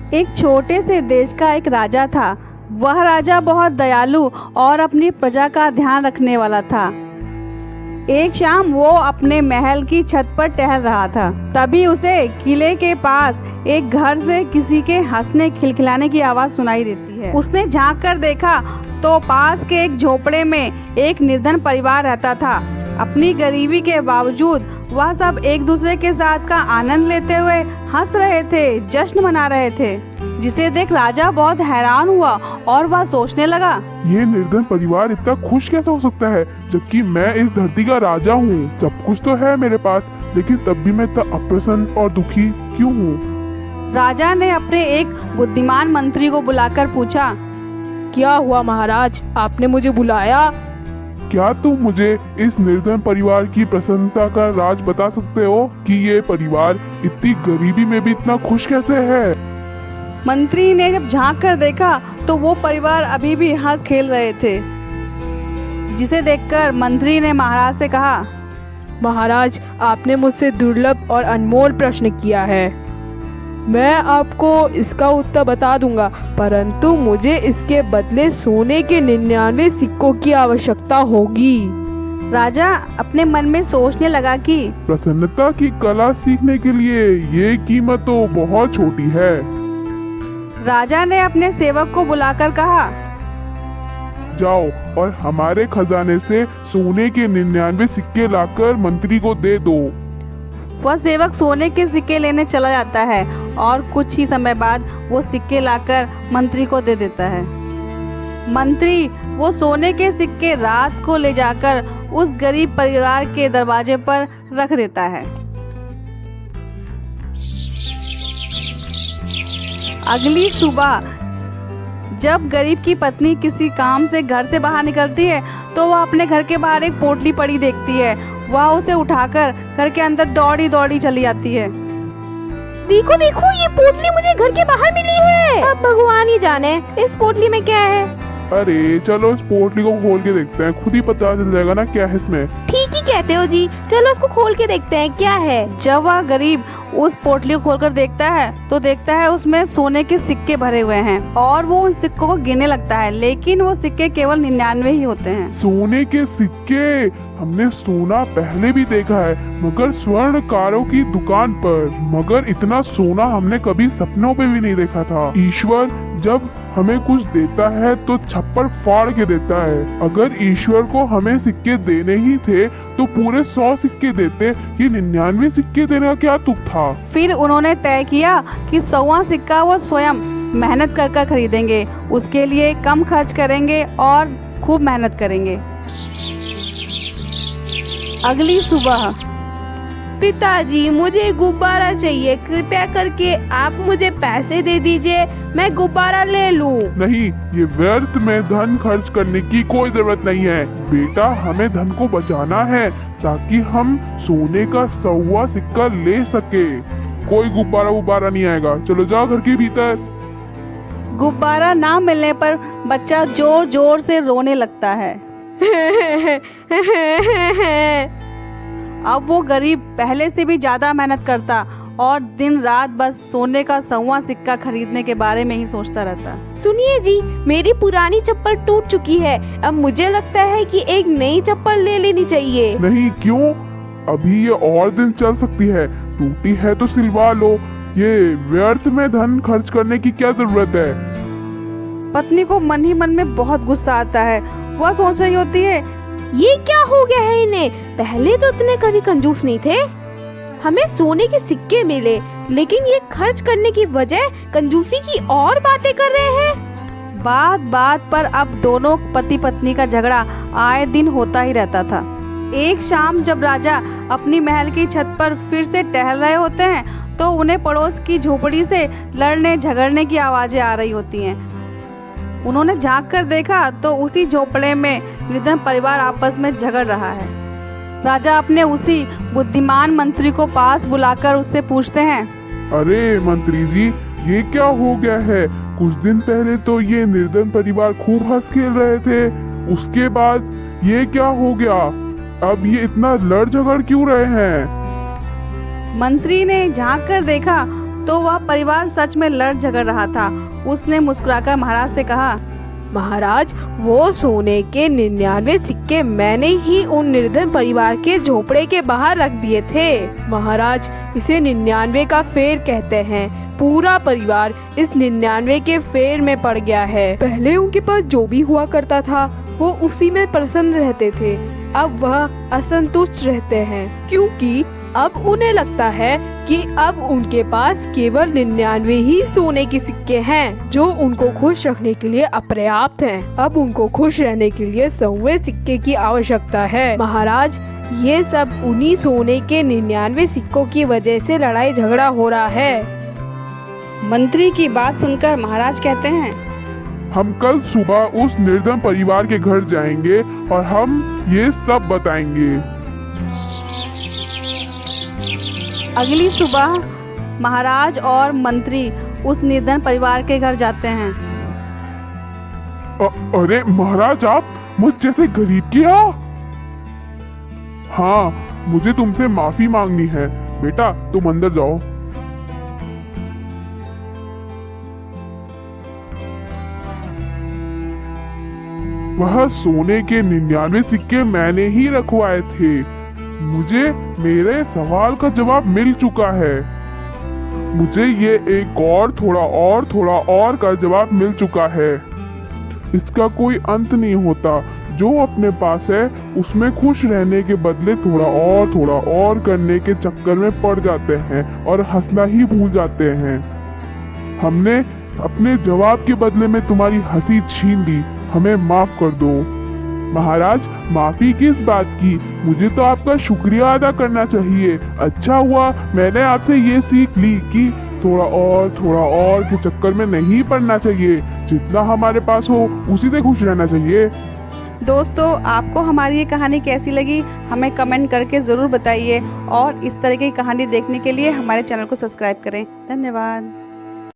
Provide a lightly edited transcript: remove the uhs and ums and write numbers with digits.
एक छोटे से देश का एक राजा था। वह राजा बहुत दयालु और अपनी प्रजा का ध्यान रखने वाला था। एक शाम वो अपने महल की छत पर टहल रहा था। तभी उसे किले के पास एक घर से किसी के हंसने खिलखिलाने की आवाज़ सुनाई देती है। उसने झांक कर देखा तो पास के एक झोपड़े में एक निर्धन परिवार रहता था। अपनी गरीबी के बावजूद वह सब एक दूसरे के साथ का आनंद लेते हुए हंस रहे थे, जश्न मना रहे थे, जिसे देख राजा बहुत हैरान हुआ और वह सोचने लगा, ये निर्धन परिवार इतना खुश कैसे हो सकता है, जबकि मैं इस धरती का राजा हूँ। सब कुछ तो है मेरे पास, लेकिन तब भी मैं इतना अप्रसन्न और दुखी क्यों हूँ? राजा ने अपने एक बुद्धिमान मंत्री को बुलाकर पूछा, क्या हुआ महाराज, आपने मुझे बुलाया? क्या तुम मुझे इस निर्धन परिवार की प्रसन्नता का राज बता सकते हो कि ये परिवार इतनी गरीबी में भी इतना खुश कैसे है? मंत्री ने जब झांक कर देखा तो वो परिवार अभी भी हंस खेल रहे थे, जिसे देखकर मंत्री ने महाराज से कहा, महाराज, आपने मुझसे दुर्लभ और अनमोल प्रश्न किया है। मैं आपको इसका उत्तर बता दूंगा, परंतु मुझे इसके बदले सोने के 99 सिक्कों की आवश्यकता होगी। राजा अपने मन में सोचने लगा कि प्रसन्नता की कला सीखने के लिए ये कीमत तो बहुत छोटी है। राजा ने अपने सेवक को बुलाकर कहा, जाओ और हमारे खजाने से सोने के 99 सिक्के लाकर मंत्री को दे दो। वह सेवक सोने के सिक्के लेने चला जाता है और कुछ ही समय बाद वो सिक्के लाकर मंत्री को दे देता है। मंत्री वो सोने के सिक्के रात को ले जाकर उस गरीब परिवार के दरवाजे पर रख देता है। अगली सुबह जब गरीब की पत्नी किसी काम से घर से बाहर निकलती है तो वह अपने घर के बाहर एक पोटली पड़ी देखती है। वह उसे उठाकर घर के अंदर दौड़ी दौड़ी चली जाती है। देखो देखो, ये पोटली मुझे घर के बाहर मिली है। अब भगवान ही जाने इस पोटली में क्या है। अरे चलो इस पोटली को खोल के देखते हैं, खुद ही पता चल जाएगा ना क्या है इसमें। ठीक ही कहते हो जी, चलो उसको खोल के देखते हैं क्या है। जब वह गरीब उस पोटली को खोलकर देखता है तो देखता है उसमें सोने के सिक्के भरे हुए हैं और वो उन सिक्कों को गिनने लगता है, लेकिन वो सिक्के केवल 99 ही होते हैं। सोने के सिक्के? हमने सोना पहले भी देखा है, मगर स्वर्णकारों की दुकान पर। मगर इतना सोना हमने कभी सपनों पे भी नहीं देखा था। ईश्वर जब हमें कुछ देता है तो छप्पर फाड़ के देता है। अगर ईश्वर को हमें सिक्के देने ही थे तो पूरे 100 सिक्के देते, ये 99 सिक्के देने का क्या तुक था? फिर उन्होंने तय किया कि 100वां सिक्का वो स्वयं मेहनत कर कर खरीदेंगे। उसके लिए कम खर्च करेंगे और खूब मेहनत करेंगे। अगली सुबह, पिताजी मुझे गुब्बारा चाहिए, कृपया करके आप मुझे पैसे दे दीजिए, मैं गुब्बारा ले लूं। नहीं, ये व्यर्थ में धन खर्च करने की कोई जरूरत नहीं है बेटा। हमें धन को बचाना है ताकि हम सोने का 100वां सिक्का ले सके। कोई गुब्बारा नहीं आएगा, चलो जाओ घर के भीतर। गुब्बारा ना मिलने पर बच्चा जोर जोर से रोने लगता है। अब वो गरीब पहले से भी ज्यादा मेहनत करता और दिन रात बस सोने का 100वां सिक्का खरीदने के बारे में ही सोचता रहता। सुनिए जी, मेरी पुरानी चप्पल टूट चुकी है, अब मुझे लगता है कि एक नई चप्पल ले लेनी चाहिए। नहीं, क्यों? अभी ये और दिन चल सकती है, टूटी है तो सिलवा लो। ये व्यर्थ में धन खर्च करने की क्या जरूरत है? पत्नी को मन ही मन में बहुत गुस्सा आता है। वह सोच रही होती है, ये क्या हो गया है इन्हें, पहले तो इतने कभी कंजूस नहीं थे। हमें सोने के सिक्के मिले, लेकिन ये खर्च करने की बजाय कंजूसी की और बातें कर रहे हैं। बात बात पर अब दोनों पति पत्नी का झगड़ा आए दिन होता ही रहता था। एक शाम जब राजा अपनी महल की छत पर फिर से टहल रहे होते हैं तो उन्हें पड़ोस की झोपड़ी से लड़ने झगड़ने की आवाजें आ रही होती हैं। उन्होंने झांक कर देखा तो उसी झोपड़े में निर्धन परिवार आपस में झगड़ रहा है। राजा अपने उसी बुद्धिमान मंत्री को पास बुलाकर उससे पूछते हैं, अरे मंत्री जी, ये क्या हो गया है? कुछ दिन पहले तो ये निर्धन परिवार खूब हंस खेल रहे थे, उसके बाद ये क्या हो गया? अब ये इतना लड़ झगड़ क्यों रहे हैं? मंत्री ने झांक कर देखा तो वह परिवार सच में लड़ झगड़ रहा था। उसने मुस्कुराकर महाराज से कहा, महाराज, वो सोने के 99 सिक्के मैंने ही उन निर्धन परिवार के झोपड़े के बाहर रख दिए थे। महाराज, इसे 99 का फेर कहते हैं। पूरा परिवार इस 99 के फेर में पड़ गया है। पहले उनके पास जो भी हुआ करता था वो उसी में प्रसन्न रहते थे। अब वह असंतुष्ट रहते हैं क्योंकि अब उन्हें लगता है कि अब उनके पास केवल 99 ही सोने के सिक्के हैं जो उनको खुश रखने के लिए अपर्याप्त हैं। अब उनको खुश रहने के लिए 100वें सिक्के की आवश्यकता है। महाराज, ये सब उन्हीं सोने के 99 सिक्कों की वजह से लड़ाई झगड़ा हो रहा है। मंत्री की बात सुनकर महाराज कहते हैं, हम कल सुबह उस निर्धन परिवार के घर जाएंगे और हम ये सब बताएंगे। अगली सुबह महाराज और मंत्री उस निर्धन परिवार के घर जाते हैं। अरे महाराज, आप मुझ जैसे गरीब के यहाँ? हाँ, मुझे तुमसे माफी मांगनी है। बेटा, तुम अंदर जाओ। वह सोने के 99 सिक्के मैंने ही रखवाए थे। मुझे मेरे सवाल का जवाब मिल चुका है। मुझे ये एक और थोड़ा और का जवाब मिल चुका है। इसका कोई अंत नहीं होता। जो अपने पास है उसमें खुश रहने के बदले थोड़ा और करने के चक्कर में पड़ जाते हैं और हंसना ही भूल जाते हैं। हमने अपने जवाब के बदले में तुम्हारी हंसी छीन ली। हमें माफ कर दो। महाराज, माफी किस बात की? मुझे तो आपका शुक्रिया अदा करना चाहिए। अच्छा हुआ मैंने आपसे ये सीख ली कि थोड़ा और के चक्कर में नहीं पड़ना चाहिए। जितना हमारे पास हो उसी से खुश रहना चाहिए। दोस्तों, आपको हमारी ये कहानी कैसी लगी हमें कमेंट करके ज़रूर बताइए और इस तरह की कहानी देखने के लिए हमारे चैनल को सब्सक्राइब करें। धन्यवाद।